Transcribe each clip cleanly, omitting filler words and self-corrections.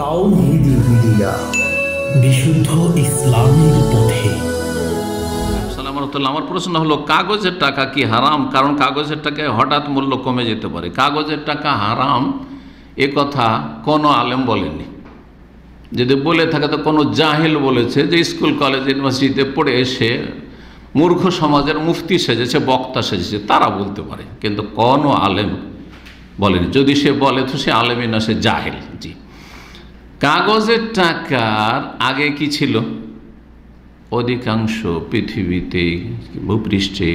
তাওহীদি media, বিশুদ্ধ ইসলামের পথে। আমার প্রশ্ন হলো, কাগজের টাকা কি হারাম? কারণ কাগজের টাকায় হঠাৎ মূল্য কমে যেতে পারে। কাগজের টাকা হারাম এ কথা কোনো আলেম বলেনি। যদি বলে থাকে তো কোনো জাহিল বলেছে, যে স্কুল কলেজ ইউনিভার্সিটিতে পড়ে এসে মূর্খ সমাজের মুফতি সেজেছে, বক্তা সেজেছে, তারা বলতে পারে, কিন্তু কোনো আলেম বলেনি। যদি সে বলে তো সে আলেমই না, সে জাহিল। জি, কাগজের টাকার আগে কি ছিল? অধিকাংশ পৃথিবীতে ভূপৃষ্ঠে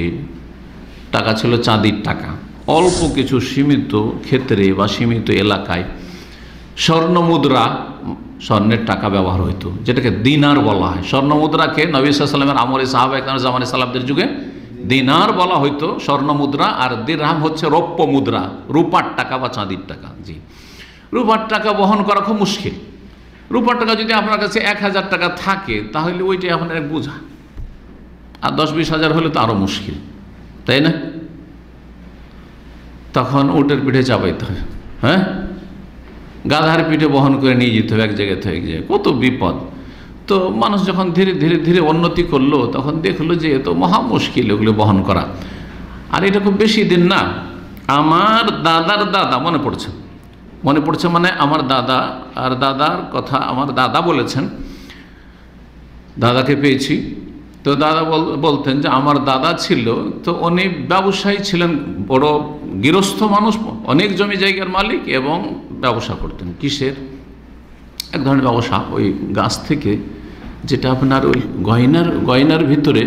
টাকা ছিল চাঁদির টাকা। অল্প কিছু সীমিত ক্ষেত্রে বা সীমিত এলাকায় স্বর্ণ মুদ্রা, স্বর্ণের টাকা ব্যবহার হইতো, যেটাকে দিনার বলা হয়। স্বর্ণ মুদ্রাকে নবী সাল্লাল্লাহু আলাইহি ওয়াসাল্লামের আমলে সাহাবা একরাম জামানে সালাফদের যুগে দিনার বলা হইতো, স্বর্ণ মুদ্রা। আর দিরহাম হচ্ছে রৌপ্য মুদ্রা, রূপার টাকা বা চাঁদির টাকা। জি, রূপার টাকা বহন করা খুব মুশকিল। রূপার টাকা যদি আপনার কাছে 1000 টাকা থাকে তাহলে ওইটাই আপনার এক বোঝা, আর 10-20 হাজার হলে তো আরও মুশকিল, তাই না? তখন উটের পিঠে চাপাইতে হয়, হ্যাঁ, গাধার পিঠে বহন করে নিয়ে যেতে হবে এক জায়গায় থেকে এক জায়গায়, কত বিপদ। তো মানুষ যখন ধীরে ধীরে ধীরে উন্নতি করলো, তখন দেখলো যে এ তো মহা মুশকিল এগুলো বহন করা। আর এটা খুব বেশি দিন না, আমার দাদার দাদা মনে পড়ছে মানে আমার দাদা আর দাদার কথা আমার দাদা বলেছেন, দাদাকে পেয়েছি। তো দাদা বলতেন যে আমার দাদা ছিল, তো উনি ব্যবসায়ী ছিলেন, বড় গৃহস্থ মানুষ, অনেক জমি জায়গার মালিক, এবং ব্যবসা করতেন। কিসের? এক ধরনের ব্যবসা, ওই গাছ থেকে যেটা আপনার ওই গয়নার ভিতরে,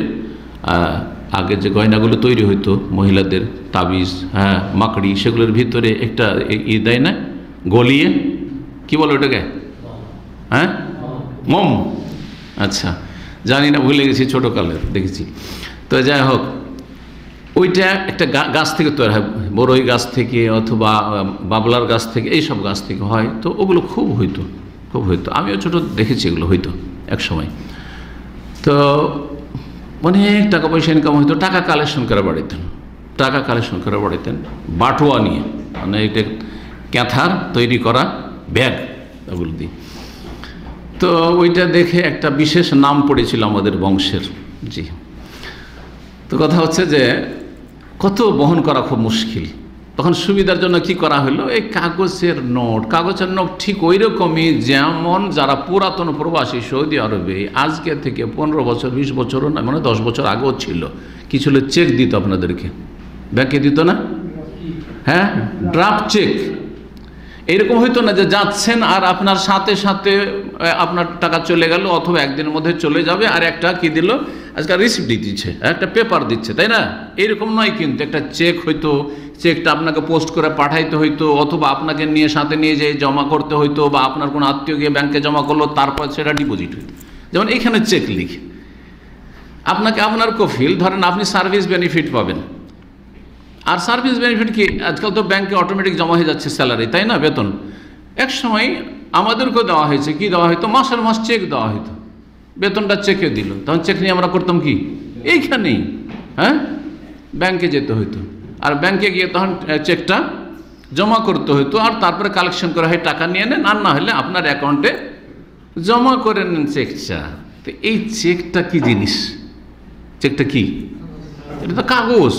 আগে যে গয়নাগুলো তৈরি হইতো মহিলাদের, তাবিজ, হ্যাঁ, মাকড়ি, সেগুলোর ভিতরে একটা দেয় না, গলিয়ে, কি বলো ওটাকে, হ্যাঁ, মোম। আচ্ছা, জানি না, ভুলে গেছি, ছোটোকালে দেখেছি। তো যাই হোক, ওইটা একটা গাছ থেকে তৈরি হয়, বড়ই গাছ থেকে অথবা বাবলার গাছ থেকে, এইসব গাছ থেকে হয়। তো ওগুলো খুব হইতো। আমিও ছোটো দেখেছি, এগুলো হইতো এক সময়। তো অনেক টাকা পয়সা ইনকাম হইতো। টাকা কালেকশন করে বাড়াইতেন বাটোয়া নিয়ে, মানে এটা ক্যাথার তৈরি করা ব্যাগ, ওগুলো দিয়ে। তো ওইটা দেখে একটা বিশেষ নাম পড়েছিল আমাদের বংশের। জি, তো কথা হচ্ছে যে কত বহন করা খুব মুশকিল। তখন সুবিধার জন্য কি করা হলো, এই কাগজের নোট ঠিক ওই রকমই যেমন যারা পুরাতন প্রবাসী সৌদি আরবে আজকে থেকে 15 বছর 20 বছরও না, মানে 10 বছর আগেও ছিল, কি ছিল, চেক দিত আপনাদেরকে, ব্যাংকে দিত না, হ্যাঁ, ড্রাফট চেক। এইরকম হইতো না যে যাচ্ছেন আর আপনার সাথে সাথে আপনার টাকা চলে গেল, অথবা একদিনের মধ্যে চলে যাবে, আর একটা কি দিল, আজকাল রিসিপ্ট দিচ্ছে, একটা পেপার দিচ্ছে, তাই না? এইরকম নয়, কিন্তু একটা চেক হইতো, চেকটা আপনাকে পোস্ট করে পাঠাইতে হইতো, অথবা আপনাকে সাথে নিয়ে যেয়ে জমা করতে হইতো, বা আপনার কোনো আত্মীয় গিয়ে ব্যাংকে জমা করলো, তারপর সেটা ডিপোজিট হইতো। যেমন এখানে চেক লিখে আপনাকে আপনার কফিল, ধরেন আপনি সার্ভিস বেনিফিট পাবেন। আর সার্ভিস বেনিফিট কি, আজকাল তো ব্যাংকে অটোমেটিক জমা হয়ে যাচ্ছে স্যালারি, তাই না, বেতন। এক সময় আমাদেরকেও দেওয়া হয়েছে, কি দেওয়া হইতো, মাসের মাস চেক দেওয়া হইতো, বেতনটা চেকে দিল। তখন চেক নিয়ে আমরা করতাম কি, এইখানেই, হ্যাঁ, ব্যাংকে যেতে হইতো, আর ব্যাংকে গিয়ে তখন চেকটা জমা করতে হইতো, আর তারপরে কালেকশন করা হয়, টাকা নিয়ে নেন, আর না হলে আপনার অ্যাকাউন্টে জমা করে নেন চেকটা। তো এই চেকটা কি জিনিস? চেকটা কি? এটা তো কাগজ।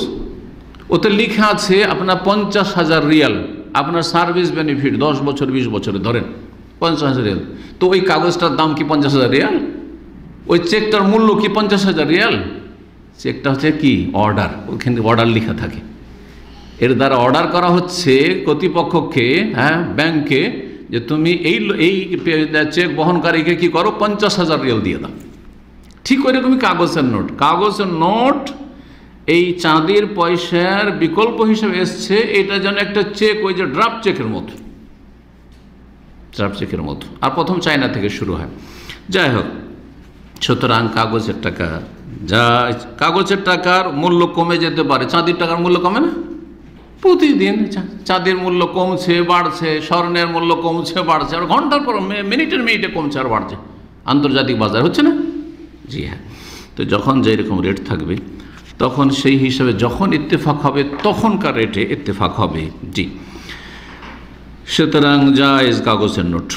ওতে লেখা আছে আপনার 50,000 রিয়াল, আপনার সার্ভিস বেনিফিট 10 বছর 20 বছরে, ধরেন 50,000 রিয়াল। তো ওই কাগজটার দাম কি 50,000 রিয়াল? ওই চেকটার মূল্য কি 50,000 রিয়াল? চেকটা হচ্ছে কি, অর্ডার, ওখানে অর্ডার লেখা থাকে। এর দ্বারা অর্ডার করা হচ্ছে কর্তৃপক্ষকে, হ্যাঁ, ব্যাংকে, যে তুমি এই চেক বহনকারীকে কি করো, 50,000 রিয়াল দিয়ে দাও। ঠিক ওই রকমই কাগজের নোট এই চাঁদির পয়সার বিকল্প হিসেবে এসছে। এটা যেন একটা চেক, ওই যে ড্রাফট চেকের মতো। আর প্রথম চায়না থেকে শুরু হয়। যাই হোক, সুতরাং কাগজের টাকার মূল্য কমে যেতে পারে, চাঁদির টাকার মূল্য কমে না। প্রতিদিন চাঁদির মূল্য কমছে বাড়ছে, স্বর্ণের মূল্য কমছে বাড়ছে, আর ঘন্টার পর মিনিটে কমছে আর বাড়ছে। আন্তর্জাতিক বাজার হচ্ছে না? জি হ্যাঁ। তো যখন যেরকম রেট থাকবে, তখন সেই হিসাবে যখন ইত্তেফাক হবে তখনকার রেটে ইত্তেফাক হবে। জি, সুতরাং জায়েজ কাগজের নোট।